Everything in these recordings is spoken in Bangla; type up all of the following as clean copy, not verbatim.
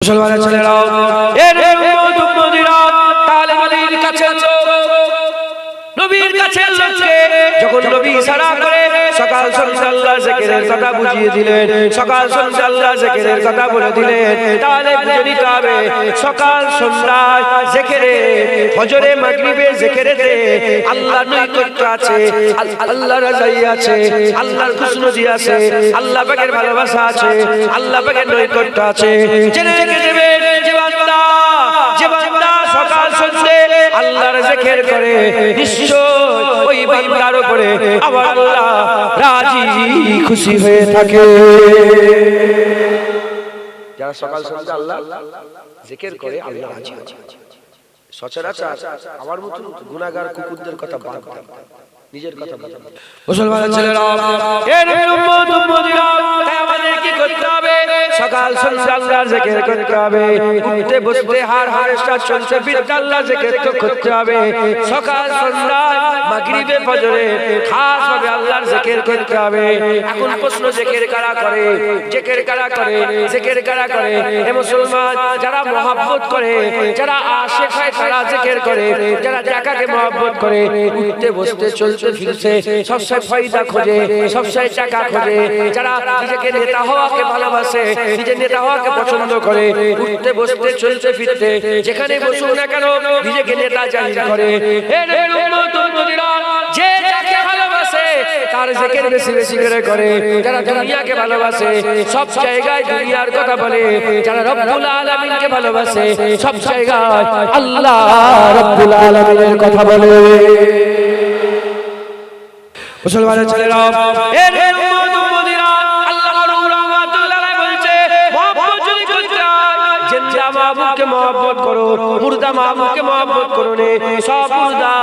মুসলমানের ছেলেরাও এর উম্মত-উম্মতিরা তালেবানের কাছে নবীর কাছে লোককে যখন নবী ইশারা করে সকাল সন্ধ্যা আল্লাহ জিকিরের কথা বুঝিয়ে দিলেন, সকাল সন্ধ্যা আল্লাহ জিকিরের কথা বলে দিলেন, তাহলে বুঝে নিতে হবে সকাল সন্ধ্যায় জিকিরে, ফজরে মাগরিবে জিকিরেতে আল্লাহর নৈকট্য আছে, আল্লাহর রাজাই আছে, আল্লাহর খুশনুদি আছে, আল্লাহ পাকের ভালোবাসা আছে, আল্লাহ পাকের নৈকট্য আছে। জেনে রেখে দেবে যে বান্দা সকাল সন্ধ্যে আল্লাহর জিকির করে নিশ্চয় ওই বান্দার উপরে আমার আল্লাহ রাজি খুশি হয়ে থাকে। যারা সকাল সন্ধ্যা আল্লাহ জিকির করে আল্লাহ রাজি হয়। সচরাচর আমার মতো গুনাহগার কুকুরদের কথা বাদ দাও, নিজের কথা বলো। মুসলমানের ছেলেরা এর উম্মত উম্মতিরা আমাদের কি করতে হবে? সকাল সন্ধ্যা আল্লাহর জিকির করতে হবে, উঠতে বসতে হার হারেসা চলতে ফিরতে আল্লাহর জিকির করতে হবে। সকাল সন্ধ্যা মাগরিবে ফজরে খাস ভাবে আল্লাহর জিকির করতে হবে। এখন প্রশ্ন জিকির কারা করে? জিকির কারা করে? জিকির কারা করে? হে মুসলমান, যারা মহব্বত করে, যারা আশিক হয় তারা জিকির করে, যারা টাকাকে মহব্বত করে, উঠতে বসতে চলতে ফিরতে সবসময় ফায়দা খোঁজে, সবসময় টাকা খোঁজে, যারা নিজেকে নেতা হওয়াকে ভালোবাসে, নিজের নেতা হওয়াকে পছন্দ করে, উঠতে বসতে চলতে ফিরতে যেখানে বসুক না কেন নিজেকে নেতা জাহির করে। এর উম্মত উম্মতিরা যে যাকে ভালোবাসে তার জিকির বেশি বেশি করে। যারা দুনিয়াকে ভালোবাসে সব জায়গায় দুনিয়ার কথা বলে, যারা রব্বুল আলামিনকে ভালোবাসে সব জায়গায় আল্লাহ রব্বুল আলামিনের কথা বলে। মুসলমানের ছেলেরা এর উম্মত উম্মতিরা আল্লাহর রহমাতুল্লাহ বলছে মহব্বত যদি করতে হয় জিন্দা মাহবুবকে মহব্বত করো, মুর্দা মাহবুবকে মহব্বত করো নে। সব মুর্দা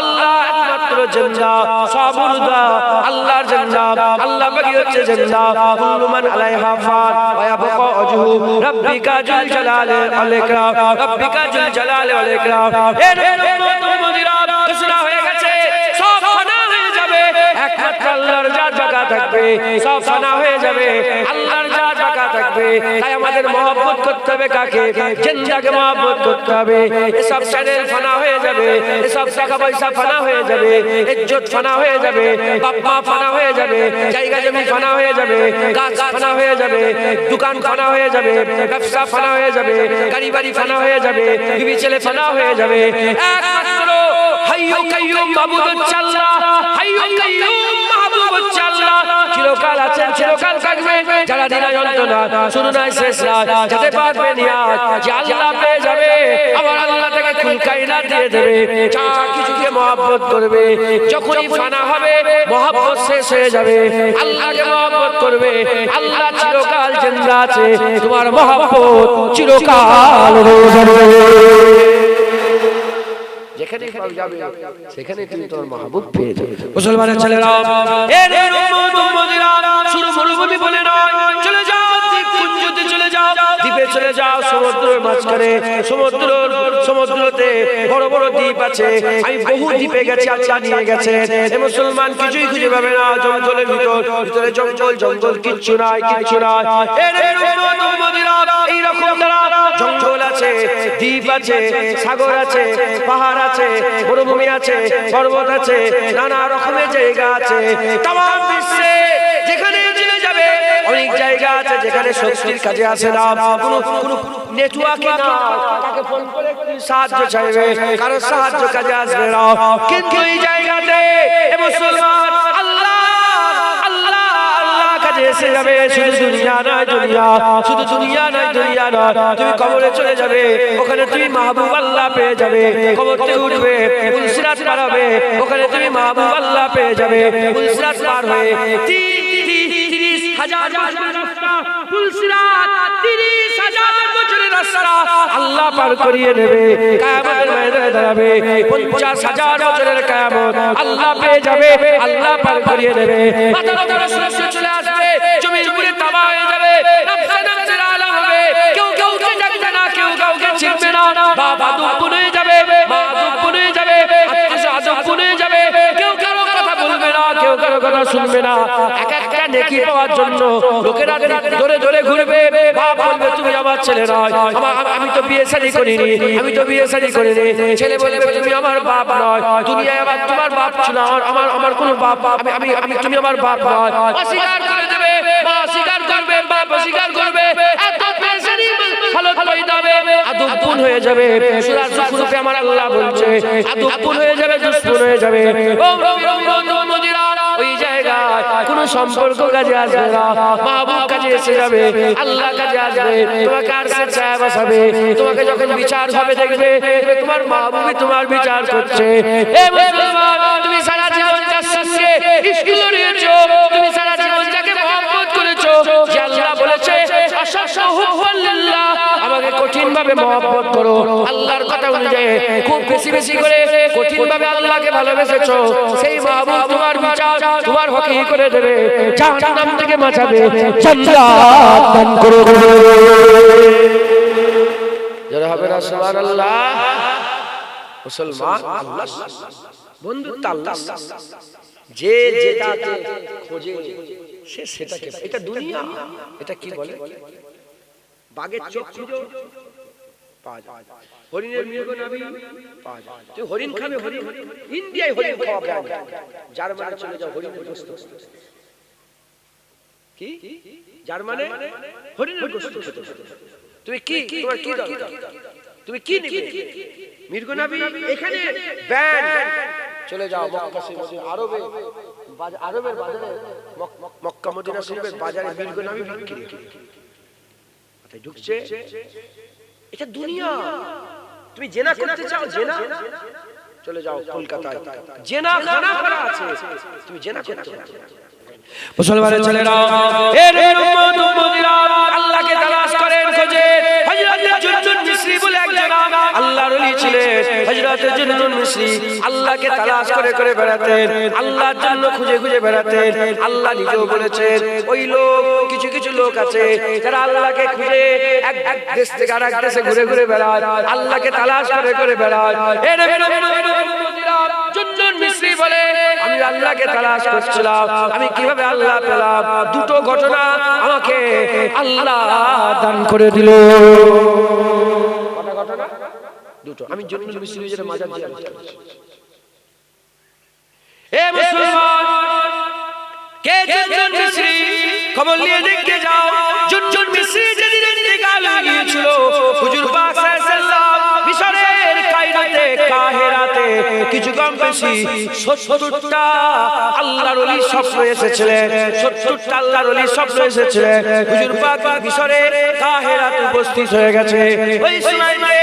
আল্লাহ একমাত্র জিন্দা, সব মুর্দা আল্লাহর জিন্দা, আল্লাহ পাকই হচ্ছে জিন্দা। কুল্লু মান আলাইহা ফান ওয়া ইয়াবকা ওয়াজহু রাব্বিকা যুল জালালি ওয়াল ইকরাম, রাব্বিকা যুল জালালি ওয়াল ইকরাম। এর উম্মত উম্মতিরা ঘোষণা হয়ে গেছে সব ফানা হয়ে যাবে, একমাত্র আল্লাহর জাত বাকা থাকবে। সব ফানা হয়ে যাবে, আল্লাহর জাত বাকা থাকবে। তাই আমাদের মহব্বত করতে হবে কাকে? জিন্দাকে মহব্বত করতে হবে। এসব চ্যানেল ফানা হয়ে যাবে, এসব টাকা পয়সা ফানা হয়ে যাবে, ইজ্জত ফানা হয়ে যাবে, বাপ মা ফানা হয়ে যাবে, জায়গা জমি ফানা হয়ে যাবে, গাছ ফানা হয়ে যাবে, দোকান ফানা হয়ে যাবে, ব্যবসা ফানা হয়ে যাবে, গাড়ি বাড়ি ফানা হয়ে যাবে, বিবি ছেলে ফানা হয়ে যাবে। একমাত্র হাইয়্যু কাইয়্যুম মাবুদ হচ্ছে আল্লাহ, হাইয়্যু কাইয়্যুম মাহবুব হচ্ছে আল্লাহ। চিরকাল আছেন, চিরকাল থাকবে। যারা দিনা যন্ত্রণা শুরু নাই শেষ নাই যেতে পারবে নিয়াজ যে আল্লাহ পেয়ে যাবে, আবার আল্লাহ তাকে কুল কায়নাত দিয়ে দেবে। যা কিছুকে মহব্বত করবে, যখনই ফানা হবে মহব্বত শেষ হয়ে যাবে। আল্লাহকে মহব্বত করবে, আল্লাহ চিরকাল জিন্দা আছে, তোমার মহব্বত চিরকাল রয়ে যাবে। যেখানে যাবে সেখানে তুমি তোমার মাহবুব পেয়ে যাবে। মুসলমানের ছেলেরা এর উম্মত উম্মতিরা শুরু মরুভূমি বলে নয়, চলে যাও দ্বীপপুঞ্জতে, চলে যাও দ্বীপে, চলে যাও সমুদ্রের মাঝখানে। সমুদ্রতে বড় বড় দ্বীপ আছে, আমি বহু দ্বীপে গেছি, আল্লাহ নিয়ে গেছে। এ মুসলমান কিছুই খুঁজে পাবে না, জঙ্গলের ভিতরে জঙ্গল কিচ্ছু নাই, কিচ্ছু নাই। এর উম্মত উম্মতিরা এইরকম যারা জঙ্গল আছে, দ্বীপ আছে, সাগর আছে, পাহাড় আছে, মরুভূমি আছে, পর্বত আছে, নানা রকমের জায়গা আছে। তামাম বিশ্বে যেখানে চলে যাবে অনেক জায়গা আছে যেখানে শক্তির কাজে আসে না, কোনো নেটওয়ার্কে না, তাকে ফোন করে সাহায্য চাইবে, কারো সাহায্য কাজে আসবে না। কিন্তু এই জায়গাতে মুসলমান আল্লাহ আল্লাহ আল্লাহ কাজে এসে যাবে। শুধু দুনিয়া নয় দুনিয়া, শুধু দুনিয়া নয় দুনিয়া নয়, তুমি কবরে চলে যাবে, ওখানে তুমি মাহবুব আল্লাহ পেয়ে যাবে। কবর থেকে উঠবে, পুলসিরাত পার হবে, ওখানে তুমি মাহবুব আল্লাহ পেয়ে যাবে। পুলসিরাত পার হয়ে 30,000 বছরের রাস্তা, পুলসিরাত 30,000 বছরের রাস্তা আল্লাহ পার করিয়ে নেবে। কিয়ামতের ময়দানে দাঁড়াবে, 50,000 বছরের কিয়ামত আল্লাহ পেয়ে যাবে, আল্লাহ পার করিয়ে নেবে। মাথা মাথা সূর্য চলে আসবে, জমির উপরে তাবা হয়ে যাবে, নফসে নফসের আলাম হবে, কেউ কাউকে জানবে না, কেউ কাউকে চিনবে না। বাবা দুপুর হয়ে যাবে, মা দুপুর হয়ে যাবে, আত্মীয় আদব হয়ে যাবে, কেউ কারো কথা বলবে না, কেউ কারো কথা শুনবে না। এক একটা নেকি পাওয়ার জন্য লোকেরা ধরে ধরে ঘুরবে, বাপ বলবে তুমি আমার ছেলে নয়, আমি তো বিয়ে শাদী করিনি, আমি তো বিয়ে শাদী করিনি। ছেলে বলবে তুমি আমার বাপ নয়, দুনিয়ায় আবার তোমার বাপ ছিল, আমার কোনো বাপ, আমি তুমি আমার বাপ নয়। অস্বীকার করে দেবে, মা অস্বীকার করবে, বাপ অস্বীকার করবে, এত পেরেশানি হালত পয়দা হবে, আদবপুন হয়ে যাবে। সূরা যুখরুফে আমার আল্লাহ বলছে আদবপুন হয়ে যাবে, দুশমন হয়ে যাবে। ও মুমিরা, ওই জায়গায় কোনো সম্পর্ক কাজে আসবে না, মাহবুব কাজে এসে যাবে, আল্লাহ কাজে আসবে, তোমাকে আর সে ছায়া বসাবে। তোমাকে যখন বিচার হবে দেখবে তোমার মাহবুবই তোমার বিচার করছে। এ মুসলমান, তুমি সারা জীবন যার সঙ্গে ইশক করেছো, তুমি সারা জীবন যাকে মহব্বত করেছো, যে আল্লাহ বলেছে আশাশা হুব্বুল্লাহ, আমাকে কঠিন ভাবে মহব্বত করো, আল্লাহর কথা অনুযায়ী খুব বেশি বেশি করে কঠিন ভাবে আল্লাহকে ভালোবেসেছো, সেই মাহবুব তোমার বিচার তোমার হকি করে দেবে, জাহান্নাম থেকে বাঁচাবে, জান্নাত দান করে দেবে। যারা হবে না সুবহানাল্লাহ। মুসলমান, আল্লাহ বন্ধুত্ব, আল্লাহ যে যেটাকে খোঁজে সে সেটাকে, এটা দুনিয়া, এটা কি বলে বাঘের চোখ খুঁজো পাওয়া যায়, হরিণের মৃগ নাভি পাওয়া যায়। তুই হরিণ খাবে, হরিণ ইন্ডিয়ায় হরিণ খাওয়া যায়, জার্মানে চলে যাও হরিণের গোশত, কি জার্মানে হরিণের গোশত খেতে, তুমি কি তোমার কি দরকার, তুমি কি নিবে? মৃগ নাভি এখানে ব্যান, চলে যাও মক্কা শরীফে, আরবের বাজারে, মক্কা মদিনা শরীফের বাজারে মৃগ নাভি বিক্রি ঢুকছে। এটা দুনিয়া। তুমি জেনা করতে চাও, জেনা চলে যাও কলকাতায়, জেনা খানা করা আছে, তুমি জেনা করতে পারো। মুসলমানের ছেলেরা, এর উম্মত উম্মতিরা আল্লাহকে তালাশ করেন, খোঁজে। হযরত জুনজুন মিসরি বলে একজন আল্লাহর ওলি ছিলেন, হযরত জুনজুন মিসরি আল্লাহকে তালাশ করে করে বেড়াতেন, আল্লাহর জন্য খুঁজে খুঁজে বেড়াতেন। আল্লাহ নিজেও বলেছেন ওই লোক, কিছু কিছু লোক আছে যারা আল্লাহকে খুঁজে এক দেশ থেকে আরেক দেশে ঘুরে ঘুরে বেড়ায়, আল্লাহকে তালাশ করে করে বেড়ায়। জুনজুন মিসরি বলে আমি আল্লাহকে তালাশ করছিলাম, আমি কিভাবে আল্লাহ পেলাম? দুটো ঘটনা আমাকে আল্লাহ দান করে দিল। কটা ঘটনা? দুটো। আমি জুনজুন মিসরির মাজার জিয়ারত করেছি। এ মুসলমান, কে জুনজুন মিসরি? খবর নিয়ে দেখতে যাও। জুনজুন মিসরি যেদিন ইন্তেকাল হয়ে গিয়েছিল, হুজুর পাক সাল্লাল্লাহু আলাইহি ওয়াসাল্লাম মিশরের কায়রোতে, কাহিরাতে কিছু কম বেশি 70টা আল্লাহর ওলি স্বপ্ন এসেছিলেন, 70টা আল্লাহর ওলি স্বপ্ন এসেছিলেন। হুজুর পাক মিশরের কাহিরাতে উপস্থিত হয়ে গেছে। ওই সময়তে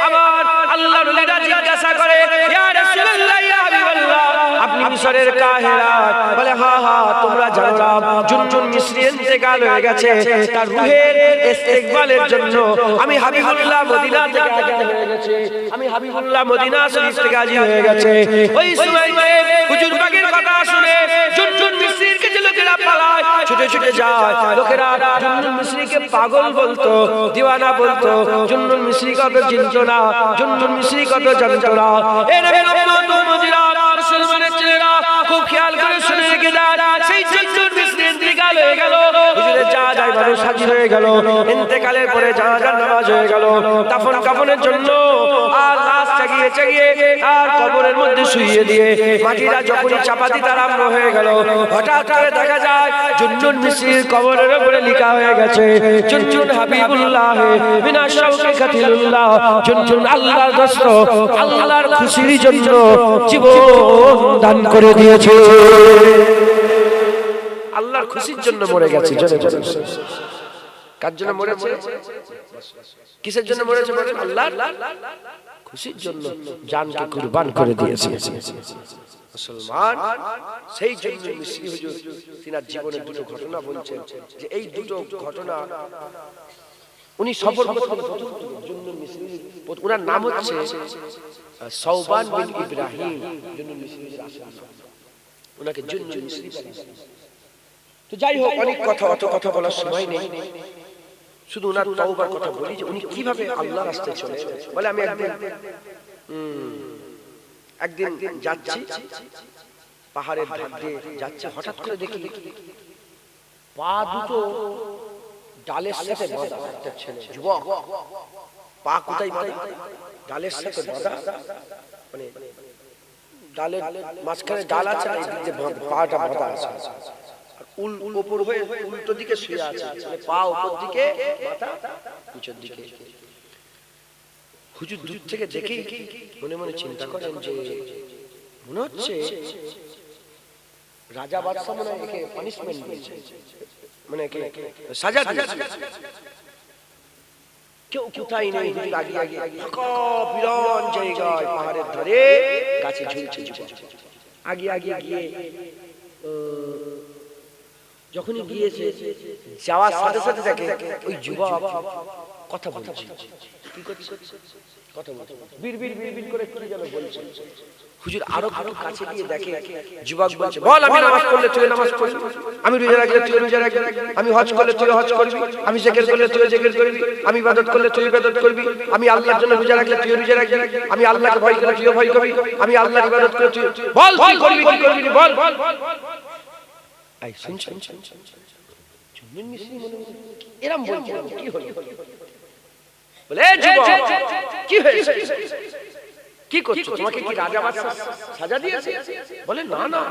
আমার আল্লাহর ওলিরা জিজ্ঞাসা করে, ইয়া রাসূলুল্লাহ, ইয়া হাবিবাল্লাহ, আপনি মিশরের কাহিরাত? বলে হ্যাঁ হ্যাঁ, তোমরা জানো না জুনজুন মিসরি ইন্তেকাল হয়ে গেছে, তার রূহের ইস্তেকবালের জন্য আমি হাবিবুল্লাহ মদিনা থেকে হাজির হয়ে গেছে, আমি হাবিবুল্লাহ মদিনা শরীফ থেকে হাজির হয়ে গেছে। ওই সময়তে হুজুর পাকের কথা শুনে জুনজুন মিসরির কাছে লোকেরা পালায়, ছুটে ছুটে যায়। লোকেরা জুনজুন মিসরিকে পাগল বলতো, দিওয়ানা বলতো, জুনজুন মিসরি কত চিনতো না, জুনজুন মিসরি কত জানতো না। এর উম্মত মুজিরা, মুসলমানের ছেলেরা খুব খেয়াল করে শুনে রেখে যান। সেই জুনজুন মিসরি ইন্তেকাল হয়ে গেল, হুজুরের জানাজায় মানুষ হাজির হয়ে গেল, ইন্তেকালের পরে জানাজার নামাজ হয়ে গেল, দাফন কাফনের জন্য আর লাশ চাগিয়ে চাগিয়ে আর কবরের মধ্যে শুইয়ে দিয়ে মাটিটা যখনই চাপা দিতে আরম্ভ হয়ে গেল, হঠাৎ করে দেখা যায় জুনজুন মিসরির কবরের উপরে লেখা হয়ে গেছে, জুনজুন হাবিবুল্লাহ বিনা শাউকে কাতিলুল্লাহ, জুনজুন আল্লাহর দোস্ত, আল্লাহর খুশির জন্য জীবন দান করে দিয়েছে। আল্লাহর খুশির জন্য মরে গেছে। কার জন্য মরেছে? কিসের জন্য মরেছে? আল্লাহর খুশির জন্য জানকে কুরবান করে দিয়েছে। মুসলমান, সেই জন্য মিসরি হুজুর তিনার জীবনের দুটো ঘটনা বলছেন, যে এই দুটো ঘটনা উনি সফর করতেন। জুনজুন মিসরি, ওনার নাম হচ্ছে সাওবান বিন ইব্রাহিম। জুনজুন মিসরির আসল নাম, ওনাকে জুনজুন মিসরি বলা। তো যাই হোক, অনেক কথা, অত কথা বলার সময় নেই, শুধু ওনার তওবার কথা বলি যে উনি কিভাবে আল্লাহর রাস্তায় চলে। বলে আমি একদিন যাচ্ছি, পাহাড়ের ধার দিয়ে যাচ্ছি, হঠাৎ করে দেখি পা দুটো ডালের সাথে বাঁধা, একটা ছেলে যুবক, পা কোথায় বাঁধা? ডালের সাথে বাঁধা, মানে ডালের মাঝখানে ডাল আছে, পাটা বাঁধা আছে, উপর হয়ে উল্টো দিকে শুয়ে আছে, পা উপর দিকে, মাথা নিচের দিকে। হুজুর দূর থেকে দেখে মনে মনে চিন্তা করেন যে মনে হচ্ছে রাজা বাদশা মনে হয় একে পানিশমেন্ট দিয়েছে, মানে একে সাজা দিয়েছে। কেউ কোথায় নেই, আগে আগে ফাঁকা বিরান জায়গায় পাহাড়ের ধারে গাছে ঝুলছে যুবক। আগে আগে গিয়ে যখনই গিয়েছে, যাওয়ার সাথে সাথে দেখে ওই যুবক কথা বলছে। কি করছে? কথা বলছে, বিড়বিড় বিড়বিড় করে কি যেন বলছে। হুজুর আরো একটু কাছে গিয়ে দেখে যুবক বলছে, বল আমি নামাজ পড়লে তুই নামাজ পড়বি, আমি রোজা রাখলে তুই রোজা রাখবি, আমি হজ করলে তুই হজ করবি, আমি জিকির করলে তুই জিকির করবি, আমি ইবাদত করলে তুই ইবাদত করবি, আমি আল্লাহর জন্য রোজা রাখলে তুই রোজা রাখবি, আমি আল্লাহকে ভয় করলে তুইও ভয় করবি, আমি আল্লাহর ইবাদত করলে তুই বল কি করবি কি করবি বল। আই শুনছেন জুন্নুন মিসরি মনে এরকম বলছে, কি হলো? বলে যুবক কি হয়েছে, কি করছো? তোমাকে কি রাজা বাদশা সাজা দিয়েছে? বলে না না,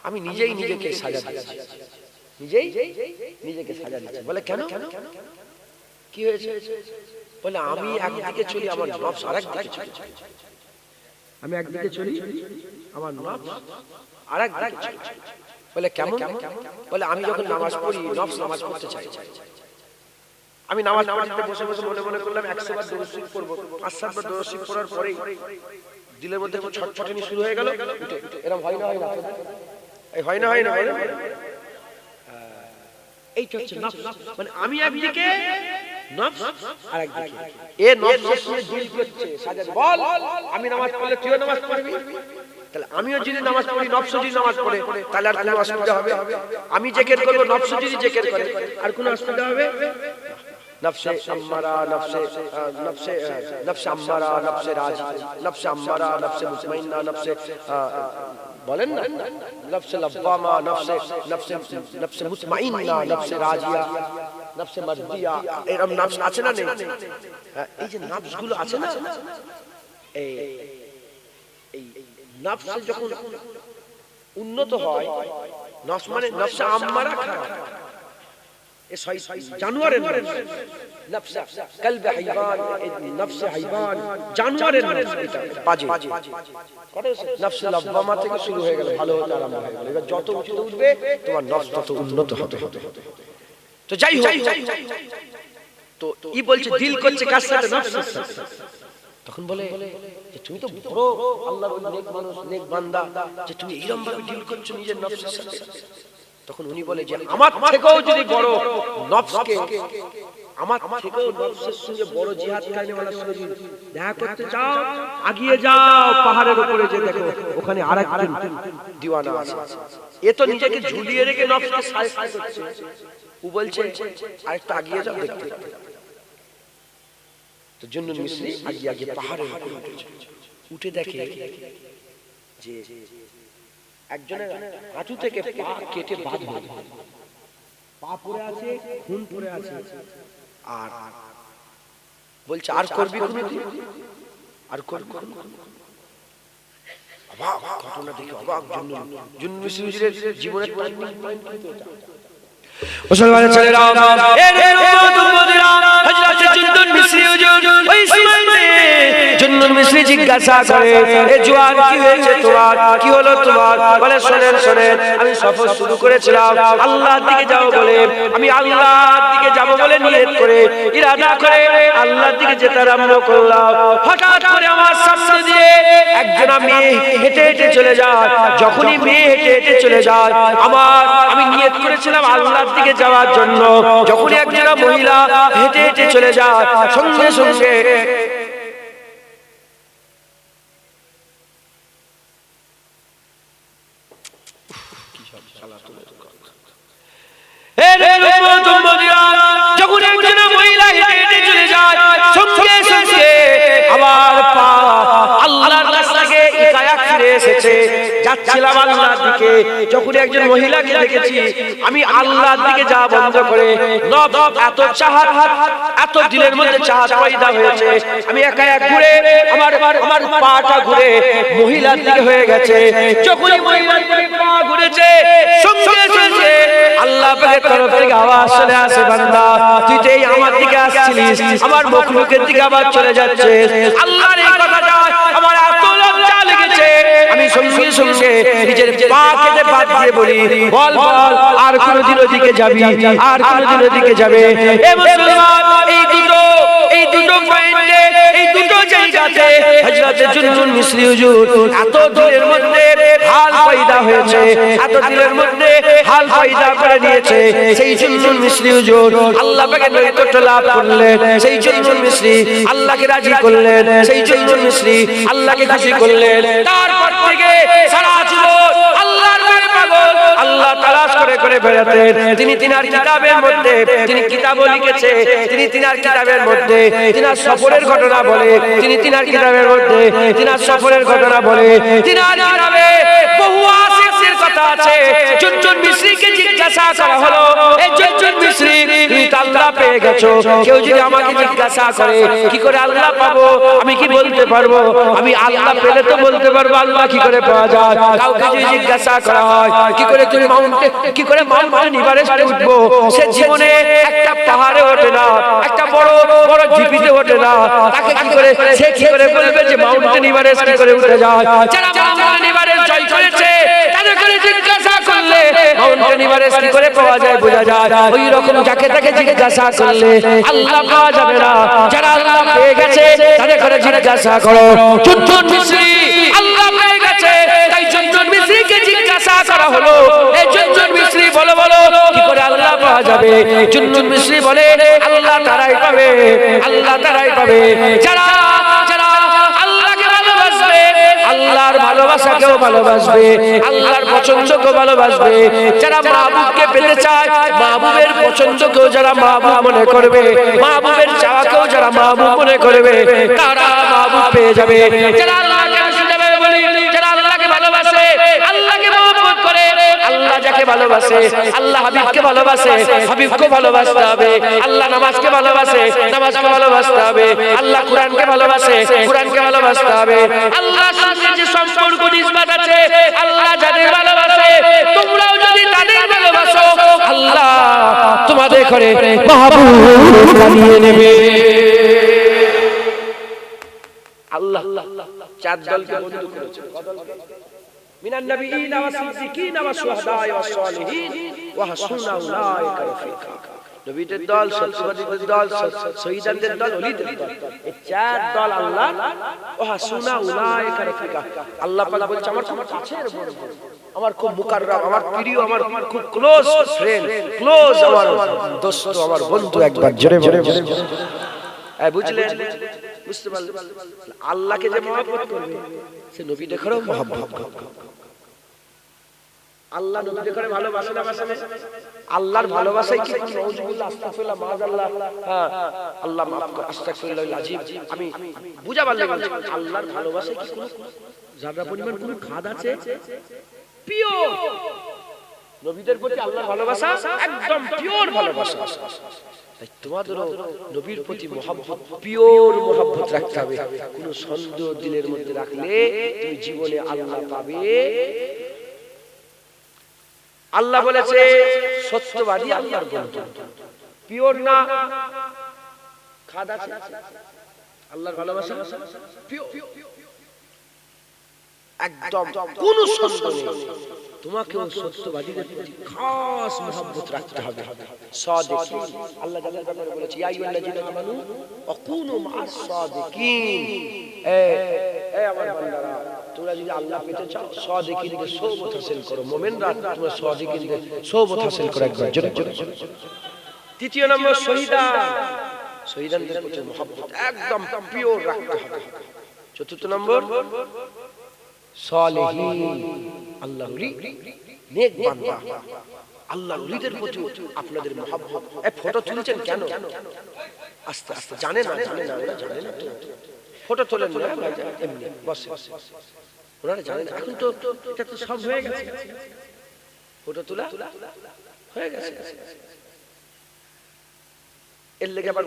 আমি নিজেই নিজেকে সাজা দিয়েছি, নিজেই নিজেকে সাজা দিয়েছি। বলে কেন, কি হয়েছে? বলে আমি একদিকে চলি, আমার নফস আরেকদিকে চলে। আমি একদিকে চলি, আমার নফস আরেকদিকে চলে। বলে কেমন? বলে আমি যখন নামাজ পড়ি, নফস নামাজ পড়তে চাই, আমি নামাজ পড়তে বসে বসে মনে মনে করলাম 100 বার দরুদ শরীফ পড়ব, 5-7 বার দরুদ শরীফ পড়ার পরেই দিলের মধ্যে ছটছটানি শুরু হয়ে গেল। এরকম হয় না, হয় না, এই হয় না, হয় না, এই হচ্ছে নফস। মানে আমি একদিকে, নফস আরেকদিকে, এ নফসের সঙ্গে ডিল করছে সাজা। বল আমি নামাজ পড়লে তুইও নামাজ পড়বি, তাহলে আমিও যদি নামাজ পড়ি, নফস যদি নামাজ পড়ে, তাহলে আর কোনো অসুবিধা হবে? আমি জিকির করব, নফস যদি জিকির করে, আর কোনো অসুবিধা হবে? নফসে আম্মারা, নফসে আম্মারা, নফসে রাজি, নফসে আম্মারা, নফসে মুতমাইন্না, নফসে বলেন না, নফসে লব্বামা, নফসে মুতমাইন্না, নফসে রাজিয়া, নফসে মারদিয়া, এরকম নফস আছে না নেই? এই যে নফসগুলো আছে না, এই নফসে যখন উন্নত হয়, নফস মানে নফসে আম্মারা খারাপ, জানোয়ারের নফস, কলবে হাইওয়ান, নফসে হাইওয়ান, জানোয়ারের নফস, এটা বাজে। নফসে লব্বামা থেকে শুরু হয়ে গেল, ভালো হতে আরম্ভ হয়ে গেল। এবার যত উঁচুতে উঠবে তোমার নফস তত উন্নত হবে। তো যাই হোক, তো ই বলছে দিল করছে কার সাথে? নফসের সাথে। তখন বলে যে তুমি তো বড় আল্লাহর নেক মানুষ, নেক বান্দা, যে তুমি এরকম ভাবে ডিল করছো নিজের নফসের সাথে। তখন উনি বলে যে আমার থেকেও যদি বড় নফসকে, আমার থেকেও নফসের সঙ্গে বড় জিহাদ কারনেওয়ালা সঙ্গে দেখা করতে চাও, আগিয়ে যাও পাহাড়ের উপরে, যে দেখো ওখানে আরেকজন দিওয়ানা আছে, এ তো নিজেকে ঝুলিয়ে রেখে নফসকে সাজা করছে। ও বলছে আরেকটু আগিয়ে যাও, দেখতে। তো জুন্নুন মিসরি আগিয়ে আগিয়ে পাহাড়ের উপরে উঠেছে, উঠে দেখে যে একজনের হাঁটু থেকে পা কেটে বাদ হয়ে গেছে, পা পড়ে আছে, খুন পড়ে আছে। আর বলছে আর করবি কোনদিন, আর করবি? অবাক ঘটনা দেখে অবাক জুন্নুন মিসরি হুজুরের জীবনের টার্নিং পয়েন্ট কিন্তু এটা। মুসলমানের ছেলেরা, এ রে উম্মতুল্লাহিরা, হযরত জুন্নুন মিসরি হুজুর ওই সময় জুন্নুন মিসরি জিজ্ঞাসা করে, এ জওয়ান কি হয়েছে তোমার, কি হলো তোমার? বলে শোনেন শোনেন, আমি সফর শুরু করেছিলাম আল্লাহর দিকে যাব বলে, আমি আল্লাহর দিকে যাব বলে নিয়ত করে, ইরাদা করে আল্লাহর দিকে যেতে আরম্ভ করলাম। হঠাৎ করে আমার সামনে দিয়ে একজন মেয়ে হেঁটে হেঁটে চলে যায়। যখনই মেয়ে হেঁটে হেঁটে চলে যায়, আমি নিয়ত করেছিলাম আল্লাহর দিকে যাওয়ার জন্য। যখনই একজন মহিলা হেঁটে হেঁটে চলে যায়, সঙ্গে সঙ্গে যখন একজন মহিলা হেঁটে হেঁটে চলে যায়, সঙ্গে সঙ্গে আমার পা আল্লাহর কাছ থেকে ইকায়া ফিরে এসেছে। যাচ্ছিলাম আল্লাহর দিকে, দিকে, যখন একজন মহিলাকে দেখেছি, আমি আল্লাহর দিকে যাওয়া বন্ধ করে এত চাহাত, এত দিলের মধ্যে চাহাত পয়দা হয়েছে, আমি একা এক ঘুরে আমার পাটা ঘুরে মহিলার দিকে হয়ে গেছে। যখনই মহিলার দিকে পা ঘুরেছে, সঙ্গে সঙ্গে আল্লাহ পাকের তরফ থেকে আওয়াজ চলে আসে, বান্দা তুই তো এই আমার দিকে আসছিলিস, আমার মখলুকের দিকে আবার চলে যাচ্ছে। আল্লাহর এই কথাটা আমার এত লজ্জা লেগেছে, আমি সঙ্গে সঙ্গে নিজের পাকে যে বাদ দিয়ে বলি, বল বল আর কোনদিন ওদিকে যাবি, আর কোনদিন ওদিকে যাবে? এ মুসলমান, এই দুটো পয়েন্টে, এই দুটো জায়গাতে হযরত জুনজুন মিসরি হুজুর এত দিলের মধ্যে হাল পয়দা হয়েছে, এত দিলের মধ্যে হাল পয়দা করে নিয়েছে। সেই জুনজুন মিসরি হুজুর আল্লাহ পাকের নৈকট্য লাভ করলেন, সেই জুনজুন মিসরি আল্লাহকে রাজি করলেন, সেই জুনজুন মিসরি আল্লাহকে খুশি করলেন। তারপর থেকে সারা জীবন আল্লাহর নামে পাগল, আল্লাহ তালাশ করে করে বেড়াতেন। তিনি তিনার কিতাবের মধ্যে, তিনি কিতাবও লিখেছে, তিনি তিনার কিতাবের মধ্যে তিনার সফরের ঘটনা বলে, তিনি তিনার কিতাবের মধ্যে তিনার সফরের ঘটনা বলে। তিনার কিতাবে বহু আসিফের কথা আছে। জুনজুন মিসরিকে জিজ্ঞাসা করা হলো, এই জুনজুন মিসরি তুমি তো আল্লাহ পেয়ে গেছো, কেউ যদি আমাকে জিজ্ঞাসা করে কি করে আল্লাহ পাবো, আমি কি বলতে পারবো? আমি আল্লাহ পেলে তো বলতে পারবো আল্লাহ কি করে পাওয়া যায়। কাউকে যদি জিজ্ঞাসা করা হয় কি করে তুমি মাউন্টেন এভারেস্টে উঠবো, সে জীবনে একটা পাহাড়ে ওঠে না, একটা বড় বড় জিপিতে ওঠে না, তাকে কি করে, সে কি করে বলবে যে মাউন্টেন এভারেস্ট কি করে উঠে যায়? যারা মাউন্টেন এভারেস্ট জয় করেছে তাদের করে জিজ্ঞাসা করলে মাউন্টেন এভারেস্ট কি করে পাওয়া যায় বোঝা যায়। ওই রকম যাকে তাকে জিজ্ঞাসা করলে আল্লাহ পাওয়া যাবে না। যারা আল্লাহ পেয়ে গেছে তাদের করে জিজ্ঞাসা করো। জুনজুন মিসরি আল্লাহ পেয়ে গেছে, তাই জুনজুন মিসরিকে জিজ্ঞাসা করা হলো, এই জুনজুন মিসরি বলো বলো কি করে আল্লাহ পাওয়া যাবে? জুনজুন মিসরি বলে আল্লাহ তারাই পাবে, আল্লাহ তারাই পাবে যারা যারা আল্লাহকে ভালোবাসবে, আল্লাহর ভালোবাসাকেও ভালোবাসবে, আল্লাহর পছন্দকেও ভালোবাসবে। যারা মাহবুবকে পেতে চায়, মাহবুবের পছন্দকেও যারা মাহবুব মনে করবে, মাহবুবের চাওয়াকেও যারা মাহবুব মনে করবে, তারা মাহবুব পেয়ে যাবে। যারা আল্লাহকে বলি, যারা আল্লাহকে ভালোবাসে, আল্লাহকে মহব্বত করে, আল্লাহ যাকে ভালোবাসে, আল্লাহ হাবিবকে ভালোবাসে, হাবিবকে ভালোবাসতে হবে। আল্লাহ নামাজকে ভালোবাসে, নামাজকে ভালোবাসতে হবে। আল্লাহ কুরআনকে ভালোবাসে, কুরআনকে ভালোবাসতে হবে। আল্লাহর সঙ্গে যে সম্পর্ক নিসবত আছে, আল্লাহ যাদের ভালোবাসে তোমরাও যদি তাদের ভালোবাসো, আল্লাহ তোমাদের করে মাহবুব বানিয়ে নেবে। আল্লাহ চার দলকে বন্ধু করেছে, মিনান নবিয়িনা ওয়াস সিদ্দিকিনা ওয়াস শুহাদায়ে ওয়াস সালিহিন ওয়া হাসুনা উলাইকা রাফিকা। নবীদের দল, সত্যবাদীদের দল, শহীদদের দল, ওলিদের দল, এই চার দল আল্লাহ ওয়া হাসুনা উলাইকা রাফিকা। আল্লাহ পাক বলছে আমার খুব কাছের বন্ধু, আমার খুব মুকাররম, আমার প্রিয়, আমার খুব ক্লোজ ফ্রেন্ড, ক্লোজ আমার দোস্ত, আমার বন্ধু। একবার জোরে জোরে বুঝলেন? বুঝতে পারলেন? আল্লাহকে যে মহব্বত করবে সে নবী দেখারও মহব্বত করবে। আল্লাহ নবী দেখারে ভালোবাসে না বাসে না? আল্লাহর ভালোবাসাই কি নাউজুবিল্লাহ, আস্তাগফিরুল্লাহ, মাআযাল্লাহ, হ্যাঁ আল্লাহ মাফ কর, আস্তাগফিরুল্লাহিল আযীম। আমি বুঝাবার লাগি আল্লাহর ভালোবাসাই কি কোনো জায়গা পরিমাণ কোনো খাদ আছে? পিওর নবীদের প্রতি আল্লাহর ভালোবাসা একদম পিওর ভালোবাসা। তাই তোমাদেরও নবীর প্রতি মহব্বত, পিওর মহব্বত রাখতে হবে। কোনো সন্দেহ দিলের মধ্যে রাখলে তুমি জীবনে আল্লাহ পাবে। আল্লাহ বলেছে সত্যবাদী আল্লাহর বন্ধু, পিওর না খাদ আছে? আল্লাহর ভালোবাসা পিওর একদম, কোনো সন্দেহ নেই। তোমাকেও সত্যবাদীদের প্রতি খাস মহব্বত রাখতে হবে। সাদিকিন, আল্লাহ যাদের ব্যাপারে বলেছে ইয়া আইয়ুহাল্লাযীনা আমানু ওয়াকুনু মা'আস সাদিকিন। আমার বান্দারা, তোমরা যদি আল্লাহ পেতে চাও সাদিকিনদের সোহবত হাসিল করো। মুমিনরা তোমরা সাদিকিনদের সোহবত হাসিল করো। একবার জোরে জোরে। তৃতীয় নম্বর শহীদান, শহীদানদের প্রতি মহব্বত একদম পিওর রাখতে হবে। চতুর্থ নম্বর সালেহীন, আল্লাহর ওলি, নেক বান্দা, আল্লাহর ওলিদের প্রতি আপনাদের মহব্বত। এই ফটো তুলছেন কেন? আস্তে আস্তে, জানেন না, জানেন না, ওরা জানেন না। ফটো তোলেন না ভাই, এমনি বসে ওনারা জানেন এখন তো এটা তো সব হয়ে গেছে, ফটো তোলা হয়ে গেছে। এর লেগে আবার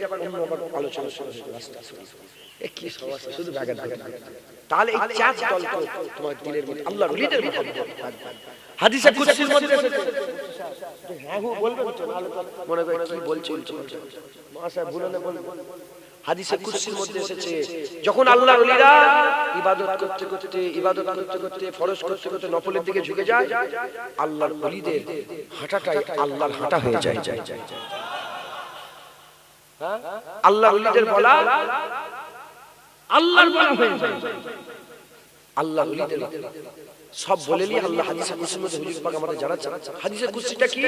আলোচনা শুরু হয়ে কি সমস্যা, শুধু ভাগা ভাগা। তাহলে এই চার দল তোমার দিলের মধ্যে আল্লাহর ওলিদের মহব্বত। হাদিসে কুদসির মধ্যে হ্যাঁ হু বলবেন তো, নাহলে মনে করে কি বলছে মাশাআল্লাহ ভুললে বলবেন। হাদিসে কুদসির মধ্যে এসেছে যখন আল্লাহর ওলিরা ইবাদত করতে করতে ফরজ করতে করতে নফলের দিকে ঝুঁকে যায়, আল্লাহর ওলিদের হাঁটাটাই আল্লাহর হাঁটা হয়ে যায়। আল্লাহর ওলিদের বলা আল্লাহর বলা হয়ে যায়। আল্লাহর ওলিদের সব বলেলি আল্লাহ হাদিসে কুদসির মধ্যে হুজুর পাক আমাদের জানাচ্ছেন। হাদিসে কুদসিটা কি?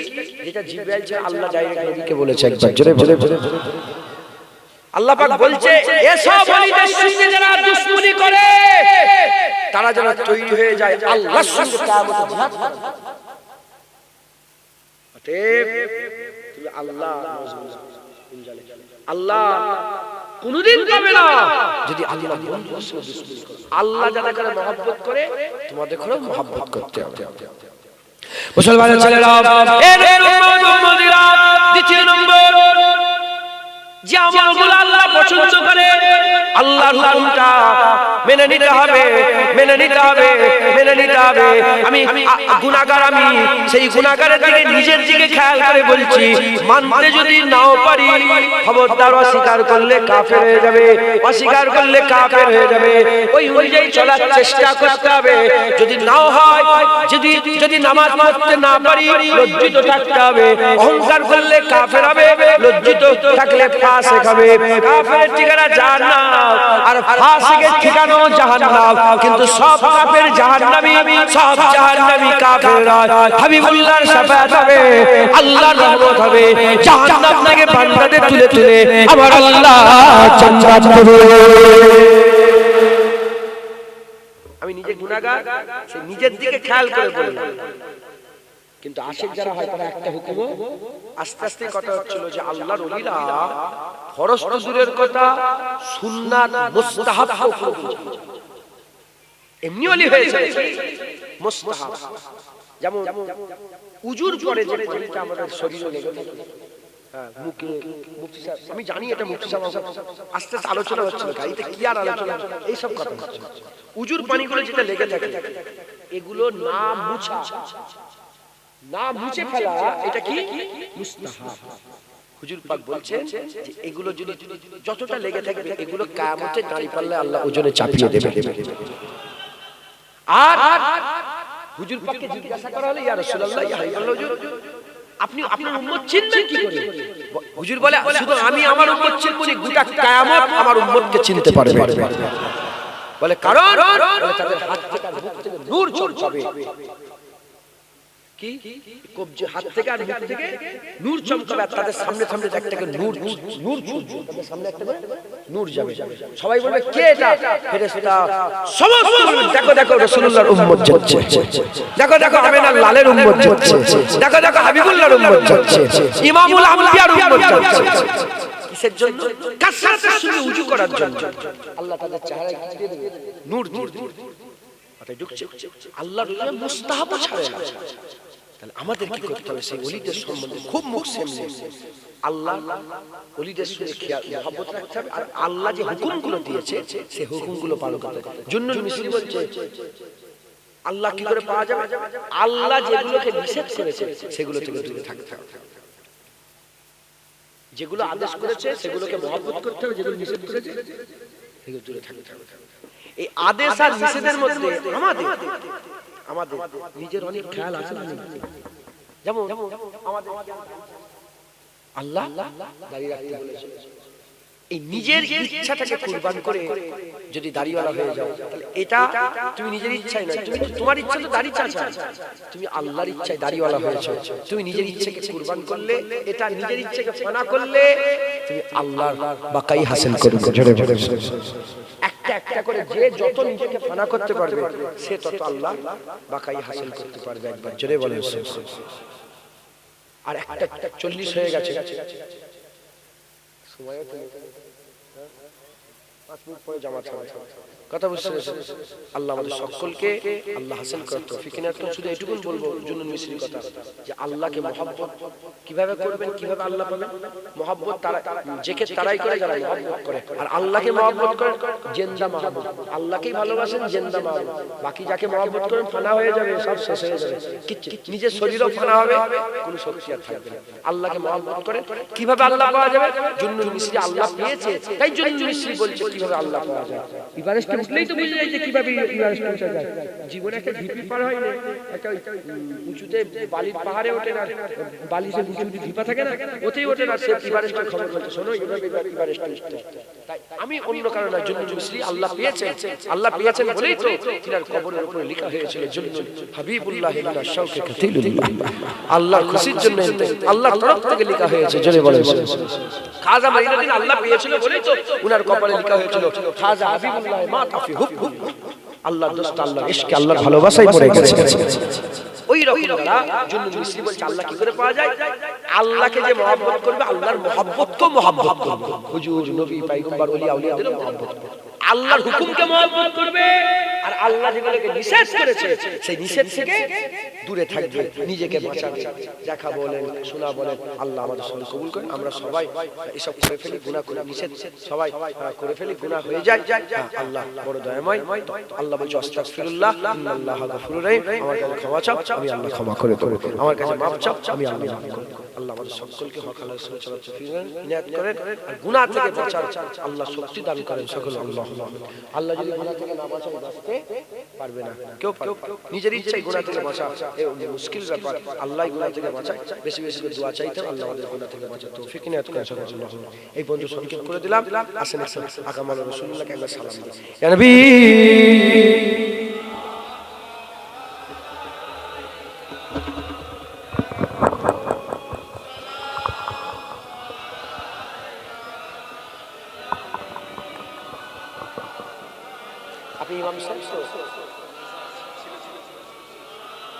যেটা জিবরাইল ছে আল্লাহ ডাইরেক্ট নবীকে বলেছে একবার জোরে বলে আল্লাহ পাক বলছে এসব ওলিদের সঙ্গে যারা দুশমনি করে তারা যেন তৈরি হয়ে যায় আল্লাহর সঙ্গে কিয়ামতে জিহাদ করবে। অতএব তুমি আল্লাহ কোনদিন পাবে না যদি আল্লাহ বন্ধুর সঙ্গে দুশমনি করো। আল্লাহ যারা করে মহব্বত করে তোমাদের করে মহব্বত করতে হবে। মুসলমানের ছেলেরা এর উম্মতিরা দ্বিতীয় নম্বর যে আমলগুলো আল্লাহ পছন্দ করে আল্লাহর হুকুমটা মেনে নিতে হবে। আমি গুনাহগার, আমি সেই গুনাহগারের দিকে নিজের দিকে খেয়াল করে বলছি, মানতে যদি নাও পারি খবরদার অস্বীকার করলে কাফের হয়ে যাবে, ওই অনুযায়ী চলার চেষ্টা করতে হবে। যদি নাও হয়, যদি নামাজ পড়তে না পারি লজ্জিত থাকতে হবে। অহংকার করলে কাফের হবে, লজ্জিত থাকলে ফাসিক হবে। কাফেরের ঠিকানা জাহান্নাম আর ফাসিকের ঠিকানা জাহান্নাম। কিন্তু সব কাফের জাহান্নামী, সব জাহান্নামী কাফেররা হাবিবুল্লাহর শাফাআত হবে, আল্লাহর রহমত হবে। জাহান্নাম থেকে বান্দাদের তুলে তুলে আমার আল্লাহ জান্নাত দেবে। আমি নিজে গুনাহগার, সে নিজের দিকে খেয়াল করে বললাম। কিন্তু আশিক যারা হয় তারা একটা হুকুমও আস্তে আস্তে কথা হচ্ছিল যে আল্লাহর ওলিরা ফরজ তো দূরের কথা সুন্নাত মুস্তাহাব এমনি ওলি হয়েছে মুস্তাহাব। যেমন উজুর পরে যেটা আমাদের শরীরে লেগে থাকে, মুখে মুফতি সাহেব, আমি জানি এটা মুফতি সাহেব আস্তে আস্তে আলোচনা হচ্ছিল, গাড়িতে কি আর আলোচনা এইসব কথা হচ্ছে। উজুর পানিগুলো যেটা লেগে থাকে এগুলো না মুছে ফেলা, এটা কি মুস্তাহাব। হুজুর পাক বলছেন যে এগুলো যদি যতটা লেগে থাকবে এগুলো কিয়ামতে দাঁড়ি পাল্লে আল্লাহ ওজনে চাপিয়ে দেবে। আর হুজুর পাককে জিজ্ঞাসা করা হলো, ইয়া রাসূলুল্লাহ, ইয়া হাবিবাল্লাহ হুজুর, আপনি আপনার উম্মত চিনবেন কি করে? হুজুর বলে শুধু আমি আমার উম্মত চিনব না, গোটা কিয়ামত আমার উম্মতকে চিনতে পারবে। বলে কারণ বলে তাদের হাত থেকে মুখ থেকে নূর চমকাবে। কি কবজি হাত থেকে আর মুখ থেকে নূর চমকাবে, আর তাদের সামনে একটা নূর তাদের সামনে একটা নূর যাবে। সবাই বলবে কে এটা? ফেরেশতা সমস্ত বলবে দেখো রাসূলুল্লাহর উম্মত যাচ্ছে, দেখো আমিনার লালের উম্মত যাচ্ছে, দেখো হাবিবুল্লাহর উম্মত যাচ্ছে, ইমামুল আম্বিয়ার উম্মত যাচ্ছে। কিসের জন্য? কাসরাতের সঙ্গে ওযু করার জন্য। আল্লাহ তাদের চেহারায় কি দিয়ে দেবে? নূর দিয়ে দেবে। মাথায় ঢুকছে। আল্লাহর ওলি মুস্তাহাব ছাড়ে না। তাহলে আমাদের কি করতে হবে? সেই ওলিদের সম্বন্ধে খুব মুখ সামনে আল্লাহ ওলিদের সঙ্গে মহব্বত রাখতে হবে। আর আল্লাহ যে হুকুমগুলো দিয়েছে সেই হুকুমগুলো পালন করতে হবে। জুন্নুল মিসরি বলছে আল্লাহ কি করে পাওয়া যাবে? আল্লাহ যেগুলোকে নিষেধ করেছে সেগুলো থেকে দূরে থাকতে হবে। যেগুলো আদেশ করেছে সেগুলোকে মহব্বত করতে হবে, যেগুলো নিষেধ করেছে সেগুলো দূরে থাকতে হবে। এই আদেশ আর নিষেধের মধ্যে আমাদের নিজের অনেক খেয়াল আছে না? যেমন আমাদের আল্লাহ দাঁড়িয়ে রাখতে বলেছে, এই নিজের ইচ্ছাটাকে কুরবান করে যদি দাড়িওয়ালা হয়ে যাও তাহলে এটা তুমি নিজের ইচ্ছায় না, তুমি তোমার ইচ্ছা তো দাড়ি চাচা, তুমি আল্লাহর ইচ্ছায় দাড়িওয়ালা হয়েছো। তুমি নিজের ইচ্ছাকে কুরবান করলে, এটা নিজের ইচ্ছাকে ফানা করলে তুমি আল্লাহর বাকাই হাসিল করবে। একটা করে যে যত নিজেকে ফানা করতে পারবে সে তত আল্লাহ বাকাই হাসিল করতে পারবে। একবার জোরে বলেন। আর একটা 40 হয়ে গেছে, সময় 5 মিনিট পরে জামাত হবে। কথা বুঝতে পেরেছেন? আল্লাহ আমাদের সকলকে আল্লাহ হাসিল করার তৌফিক ইনায়াত করুন। শুধু এটুকুন বলবো জুনুন মিসরির কথা, যে আল্লাহকে মহব্বত কিভাবে করবেন, কিভাবে আল্লাহ পাবেন। মহব্বত তারা যেকে তারাই করে যারা মহব্বত করে, আর আল্লাহকে মহব্বত করে জিন্দা মহব্বত। আল্লাহকেই ভালোবাসেন জিন্দা মহব্বত। বাকি যাকে মহব্বত করেন ফানা হয়ে যাবে, সব শেষ হয়ে যাবে, নিজের শরীরও ফানা হবে, কোনো শক্তি আর থাকবে না। আল্লাহকে মহব্বত করে কিভাবে আল্লাহ পাওয়া যাবে? জুনুন মিসরি আল্লাহ পেয়েছে, তাই জুনুন মিসরি বলছে কিভাবে আল্লাহ পাওয়া যায়। এভারেস্ট উঠলেই তো বুঝে যায় যে কিভাবে এভারেস্ট পৌঁছা যায়। জীবনে একটা ঢিপি পার হয় না, একটা উঁচুতে বালির পাহাড়ে ওঠে না, বালিতে উঁচু ঢিপা থাকে না, ওতেই ওঠে না, সে এভারেস্টের খবর বলছে, শোনো এইভাবে এভারেস্ট উঠতে। তাই আমি অন্য কারণে জুনুন মিসরি আল্লাহ পেয়েছেন, আল্লাহ পেয়েছেন বলেই তো তিনার কবরের উপরে লেখা হয়েছিল জুনুন হাবিবুল্লাহ ইলা শাওকে কাতিলুল্লাহ। আল্লাহর খুশির জন্য আল্লাহর তরফ থেকে লেখা হয়েছে, জোরে বলেন। খাজা মাইনুদ্দিন আল্লাহ পেয়েছিল বলেই তো উনার কপালে লেখা হয়েছিল খাজা হাবিবুল্লাহ মা তাফি হুব হুব। আল্লাহর দোস্ত, আল্লাহর ইশকে, আল্লাহর ভালোবাসায় পড়ে গেছে। ওই রকম যারা জুনুন মিসরি বলছে আল্লাহ কি করে পাওয়া যায়? আল্লাহকে যে মহব্বত করবে, আল্লাহর মহব্বতকে মহব্বত করবে। হুজুর, নবী, পয়গম্বর, ওলি আউলিয়াদের মহব্বত করবে। আল্লাহর হুকুমকে মহব্বত করবে, আর আল্লাহ যেগুলোকে নিষেধ করেছে সেই নিষেধ থেকে দূরে থাকবে, নিজেকে বাঁচাবে। দেখা বলেন, শোনা বলেন, আল্লাহ আমাদের সঙ্গে কবুল করেন। আমরা সবাই এসব করে ফেলি, গুনাহ করে, নিষেধ সবাই করে ফেলি, গুনাহ হয়ে যায়। আল্লাহ বড় দয়াময়। আল্লাহ বলছে আস্তাগফিরুল্লাহ ইন্নাল্লাহা গফুরুর রহিম। আমার কাছে ক্ষমা চাও, আমি আল্লাহ ক্ষমা করে দেব। আমার কাছে মাফ চাও, আমি আল্লাহ মাফ করে দেব। আল্লাহ আমাদের সকলকে হক হালাল সুন্নাত তৌফিক ইনায়াত করেন, আর গুনাহ থেকে বাঁচার আল্লাহ শক্তি দান করেন সকল। আল্লাহ যদি গুনাহ থেকে না বাঁচায় বাঁচতে পারবে না, কেউ পারবে। নিজের ইচ্ছায় গুনাহ থেকে বাঁচা এই মুশকিল ব্যাপার। আল্লাহ গুনাহ থেকে বাঁচায়, বেশি বেশি করে দোয়া চাইতে আল্লাহ আমাদের গুনাহ থেকে বাঁচার তৌফিক ইনায়াত করেন সকল। এই পর্যন্ত সংক্ষেপ করে দিলাম। আসেন আসেন আকামাল রাসূলুল্লাহকে আমরা সালাম দিই। ইয়া নবী ইমাম সাহেব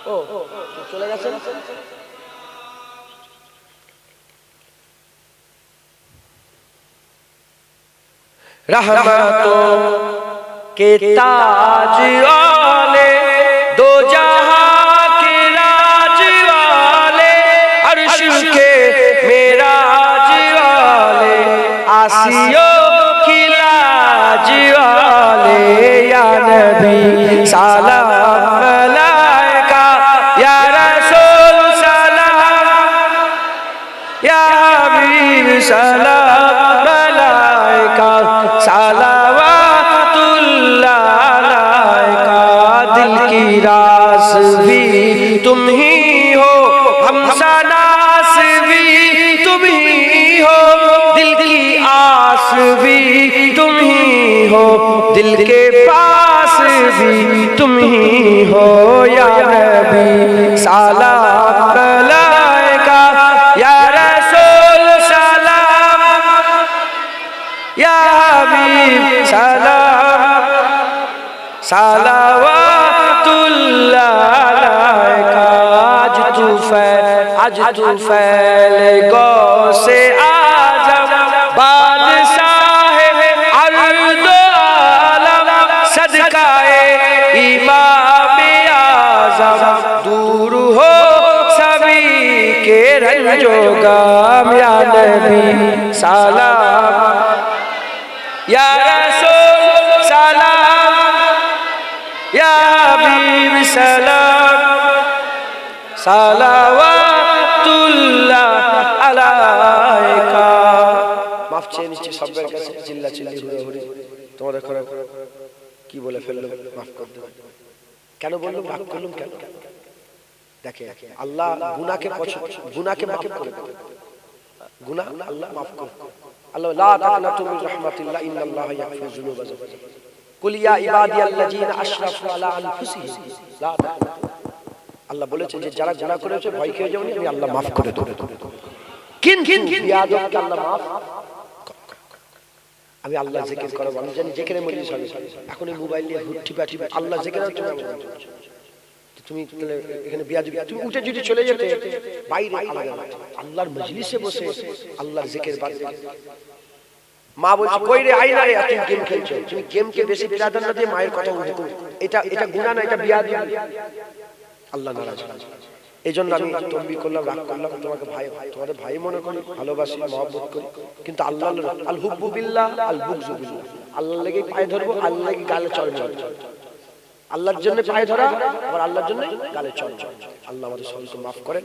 তো চলে গেছেন। रहमतों के ताज वाले, दो जहां के राज वाले, अर्श के मेराज वाले, आसियों की लाज वाले, या नबी सलाम अलैका, या रसूल सलाम, या हबीब सलाम अलैका, सलावतुल्लाह अलैका। दिल की रास भी तुम ही हो, हमसनास भी तुम ही हो, दिल की आस भी तुम ही हो, दिल के पास भी तुम ही हो, या नबी सलाम अलैका, या रसूल सलाम, या हबीब सलाम, सलावतुल्लाह अलैका। आज तू फैल गो से आजम, बादशाह अर्द आलम, सदकाए इमाम आज़म, दूर हो सभी के रंजो गम, या नबी सलाम, या रसूल सलाम, या हबीब सलाम, सलावतुल्लाह अलैका। মাফ চেয়ে নিচ্ছি সবার কাছে, চিল্লা চিল্লি হুড়োহুড়ি তোমাদের করে কি বলে ফেললো, মাফ করে দেবেন। কেন বললাম, রাগ করলাম কেন? দেখে আল্লাহ গুনাহকে গুনাহকে মাফ করে দেন। গুনাহ আল্লাহ মাফ করে। আল্লাহ লা তাকনাতু মির রাহমাতিল্লাহ ইন্নাল্লাহা ইয়াগফিরুয যুনুবা জামিআ। কুল ইয়া ইবাদিয়াল্লাযীনা আশরাফু আলা আনফুসিহিম লা তাকনাতু। আল্লাহ বলেছেন যে যারা গুনাহ করেছে ভয় খেয়ে যাওনি, আমি আল্লাহ মাফ করে দেব। কিন্তু বিয়াদবকে আল্লাহ মাফ, আমি আল্লাহ জিকির করব, আমি জানি জিকিরে মজলিস হবে। এখন এই মোবাইল নিয়ে হুট্টি পাটি আল্লাহ জিকিরের জন্য তুমি এখানে বিয়াদবি, তুমি উঠে যদি চলে যেতে বাইরে আলাদা আল্লাহর মজলিসে বসে আল্লাহর জিকির বাদ মা বলছে কই রে আইনা রে তুই গেম খেলছো, তুমি গেমকে বেশি প্রাধান্য দিয়ে মায়ের কথা উঠে, এটা গুনাহ না, এটা বিয়াদবি, আল্লাহ নারাজ। এইজন্য আমি তকবি করলাম, রাগ করলাম, তোমাকে ভাই তোমাদের ভাই মনে করি, ভালোবাসি, মহব্বত করি, কিন্তু আল্লাহ আল হুব্বু বিল্লাহ আল বুগযু বিল্লাহ, আল্লাহর লাগি পায়ে ধরবো, আল্লাহর লাগি গালে চড় চড়, আল্লাহর জন্য পায়ে ধরা, আবার আল্লাহর জন্য গালে চড় চড়। আল্লাহ আমাদের সকলকে মাফ করেন।